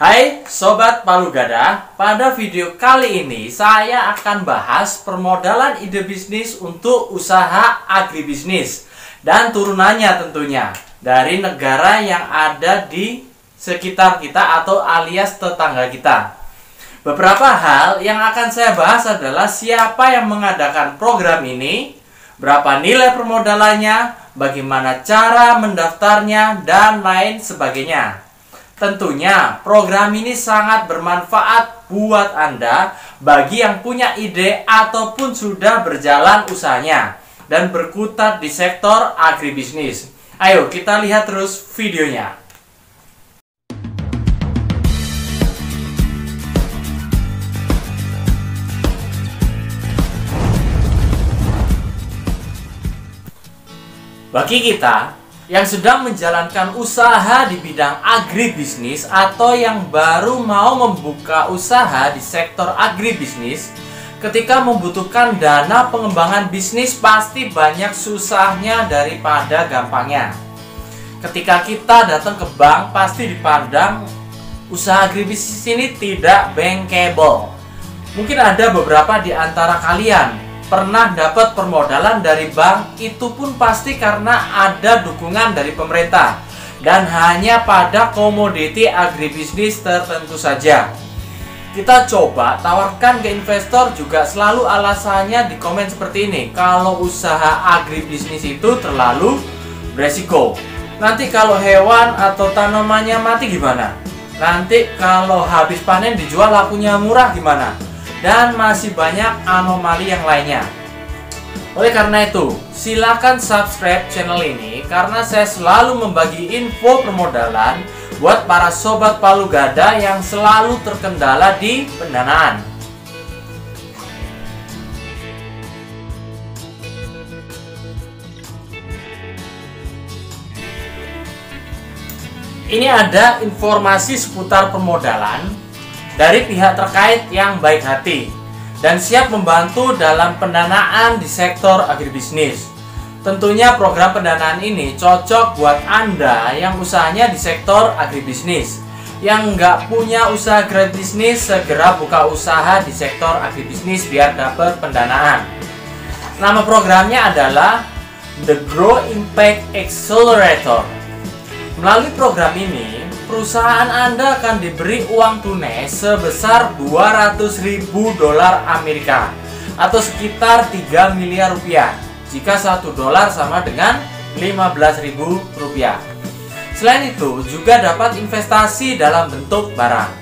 Hai Sobat Palu Gada, pada video kali ini saya akan bahas permodalan ide bisnis untuk usaha agribisnis dan turunannya tentunya dari negara yang ada di sekitar kita atau alias tetangga kita. Beberapa hal yang akan saya bahas adalah siapa yang mengadakan program ini, berapa nilai permodalannya, bagaimana cara mendaftarnya, dan lain sebagainya. Tentunya program ini sangat bermanfaat buat Anda bagi yang punya ide ataupun sudah berjalan usahanya dan berkutat di sektor agribisnis. Ayo kita lihat terus videonya. Bagi kita yang sedang menjalankan usaha di bidang agribisnis atau yang baru mau membuka usaha di sektor agribisnis, ketika membutuhkan dana pengembangan bisnis pasti banyak susahnya daripada gampangnya. Ketika kita datang ke bank pasti dipandang usaha agribisnis ini tidak bankable. Mungkin ada beberapa di antara kalian pernah dapat permodalan dari bank, itu pun pasti karena ada dukungan dari pemerintah dan hanya pada komoditi agribisnis tertentu saja. Kita coba tawarkan ke investor juga selalu alasannya di komen seperti ini. Kalau usaha agribisnis itu terlalu beresiko. Nanti kalau hewan atau tanamannya mati gimana? Nanti kalau habis panen dijual lakunya murah gimana? Dan masih banyak anomali yang lainnya. Oleh karena itu, silakan subscribe channel ini karena saya selalu membagi info permodalan buat para sobat Palu Gada yang selalu terkendala di pendanaan. Ini ada informasi seputar permodalan dari pihak terkait yang baik hati dan siap membantu dalam pendanaan di sektor agribisnis. Tentunya program pendanaan ini cocok buat Anda yang usahanya di sektor agribisnis. Yang nggak punya usaha agribisnis, segera buka usaha di sektor agribisnis biar dapat pendanaan. Nama programnya adalah The Grow Impact Accelerator. Melalui program ini, perusahaan Anda akan diberi uang tunai sebesar 200.000 dolar Amerika atau sekitar 3 miliar rupiah jika 1 dolar sama dengan 15.000 rupiah. Selain itu juga dapat investasi dalam bentuk barang.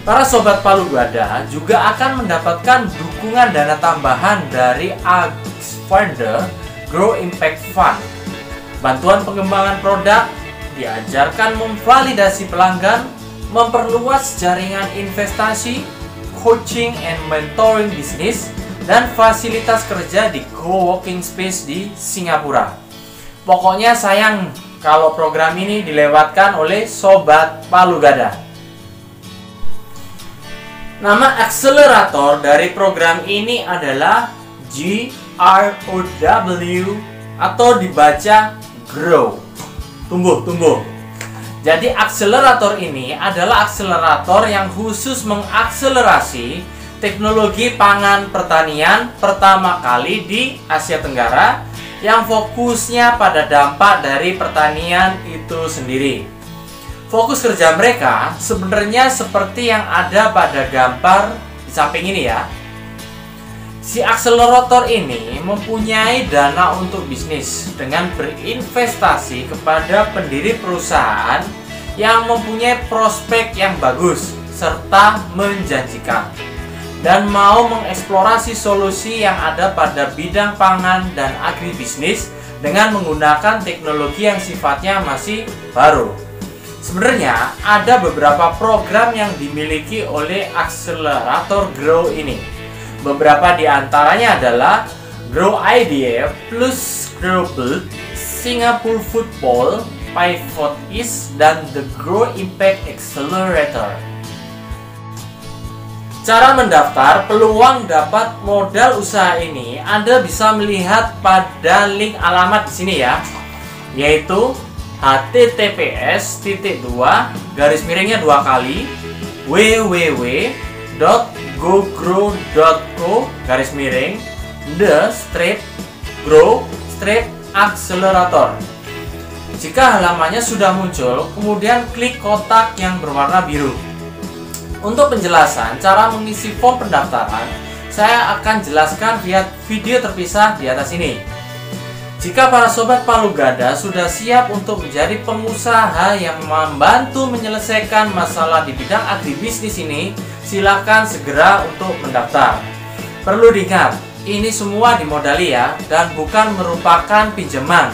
Para sobat Palu Gada juga akan mendapatkan dukungan dana tambahan dari AgFounder Grow Impact Fund, bantuan pengembangan produk, diajarkan memvalidasi pelanggan, memperluas jaringan investasi, coaching and mentoring bisnis, dan fasilitas kerja di co-working space di Singapura. Pokoknya sayang kalau program ini dilewatkan oleh sobat Palu Gada. Nama akselerator dari program ini adalah GROW atau dibaca Grow. Tumbuh. Jadi akselerator ini adalah akselerator yang khusus mengakselerasi teknologi pangan pertanian pertama kali di Asia Tenggara yang fokusnya pada dampak dari pertanian itu sendiri. Fokus kerja mereka sebenarnya seperti yang ada pada gambar di samping ini ya. Si akselerator ini mempunyai dana untuk bisnis dengan berinvestasi kepada pendiri perusahaan yang mempunyai prospek yang bagus serta menjanjikan dan mau mengeksplorasi solusi yang ada pada bidang pangan dan agribisnis dengan menggunakan teknologi yang sifatnya masih baru. Sebenarnya ada beberapa program yang dimiliki oleh akselerator Grow ini. Beberapa di antaranya adalah Grow Idea plus Grow Build, Singapore Football, Pivot East, dan The Grow Impact Accelerator. Cara mendaftar peluang dapat modal usaha ini Anda bisa melihat pada link alamat di sini ya, yaitu https:// garis miringnya 2 kali www.gogrow.co garis miring the-grow-accelerator. Jika halamannya sudah muncul, kemudian klik kotak yang berwarna biru. Untuk penjelasan cara mengisi form pendaftaran, saya akan jelaskan via video terpisah di atas ini. Jika para sobat Palu Gada sudah siap untuk menjadi pengusaha yang membantu menyelesaikan masalah di bidang agribisnis ini, silakan segera untuk mendaftar. Perlu diingat, ini semua dimodali ya, dan bukan merupakan pinjaman.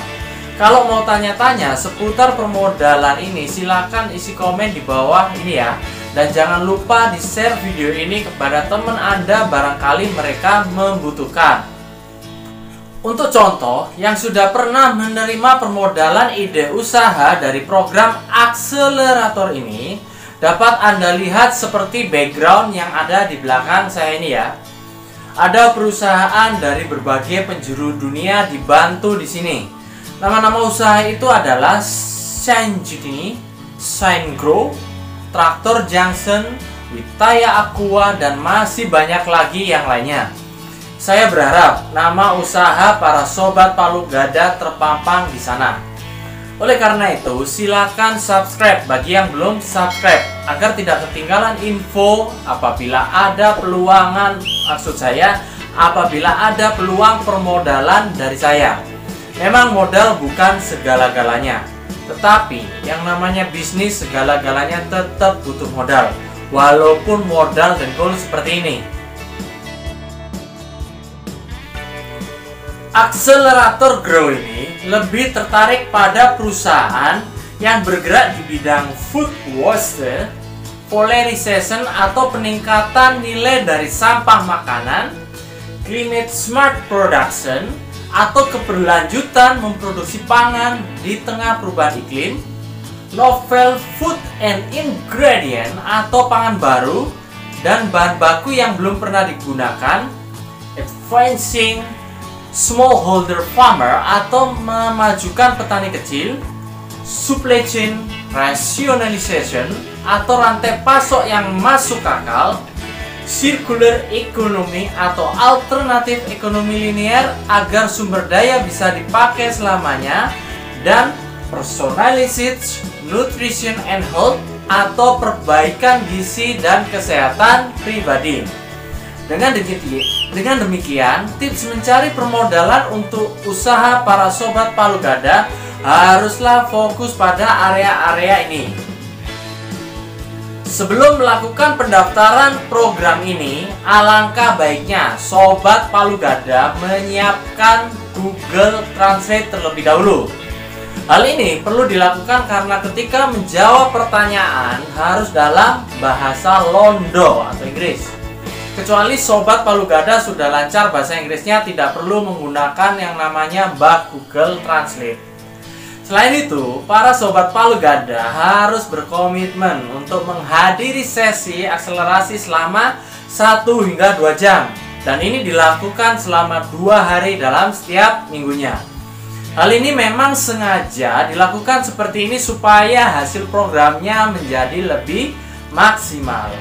Kalau mau tanya-tanya seputar permodalan ini, silakan isi komen di bawah ini ya. Dan jangan lupa di-share video ini kepada teman Anda barangkali mereka membutuhkan. Untuk contoh, yang sudah pernah menerima permodalan ide usaha dari program akselerator ini, dapat Anda lihat seperti background yang ada di belakang saya ini ya. Ada perusahaan dari berbagai penjuru dunia dibantu di sini. Nama-nama usaha itu adalah Shanjini, Shingrow, Traktor Junction, Witaya Aqua, dan masih banyak lagi yang lainnya. Saya berharap nama usaha para sobat Palu Gada terpampang di sana. Oleh karena itu, silakan subscribe bagi yang belum subscribe agar tidak ketinggalan info apabila ada ada peluang permodalan dari saya. Memang modal bukan segala-galanya, tetapi yang namanya bisnis segala-galanya tetap butuh modal, walaupun modal dengkul seperti ini. Akselerator Grow ini lebih tertarik pada perusahaan yang bergerak di bidang food waste, valorization atau peningkatan nilai dari sampah makanan, climate smart production atau keberlanjutan memproduksi pangan di tengah perubahan iklim, novel food and ingredient atau pangan baru dan bahan baku yang belum pernah digunakan, advancing smallholder farmer atau memajukan petani kecil, supply chain rationalization atau rantai pasok yang masuk akal, circular economy atau alternatif ekonomi linear agar sumber daya bisa dipakai selamanya, dan personalized nutrition and health atau perbaikan gizi dan kesehatan pribadi. Dengan demikian, tips mencari permodalan untuk usaha para sobat Palu Gada haruslah fokus pada area-area ini. Sebelum melakukan pendaftaran program ini, alangkah baiknya sobat Palu Gada menyiapkan Google Translate terlebih dahulu. Hal ini perlu dilakukan karena ketika menjawab pertanyaan harus dalam bahasa Londo atau Inggris. Kecuali sobat Palu Gada sudah lancar bahasa Inggrisnya, tidak perlu menggunakan yang namanya bug Google Translate. Selain itu, para sobat Palu Gada harus berkomitmen untuk menghadiri sesi akselerasi selama 1 hingga 2 jam. Dan ini dilakukan selama 2 hari dalam setiap minggunya. Hal ini memang sengaja dilakukan seperti ini supaya hasil programnya menjadi lebih maksimal.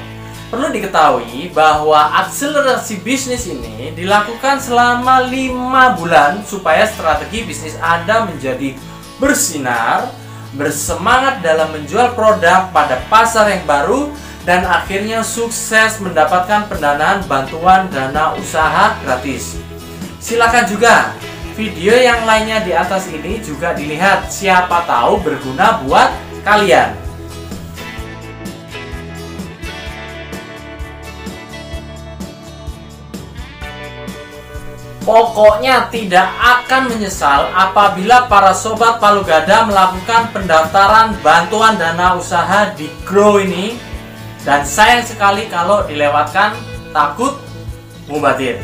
Perlu diketahui bahwa akselerasi bisnis ini dilakukan selama 5 bulan supaya strategi bisnis Anda menjadi bersinar, bersemangat dalam menjual produk pada pasar yang baru, dan akhirnya sukses mendapatkan pendanaan bantuan dana usaha gratis. Silakan juga video yang lainnya di atas ini juga dilihat, siapa tahu berguna buat kalian. Pokoknya tidak akan menyesal apabila para sobat Palu Gada melakukan pendaftaran bantuan dana usaha di Grow ini, dan sayang sekali kalau dilewatkan, takut mubazir.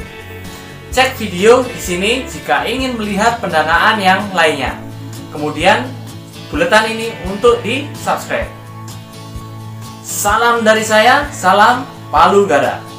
Cek video di sini jika ingin melihat pendanaan yang lainnya. Kemudian buletin ini untuk di-subscribe. Salam dari saya, salam Palu Gada.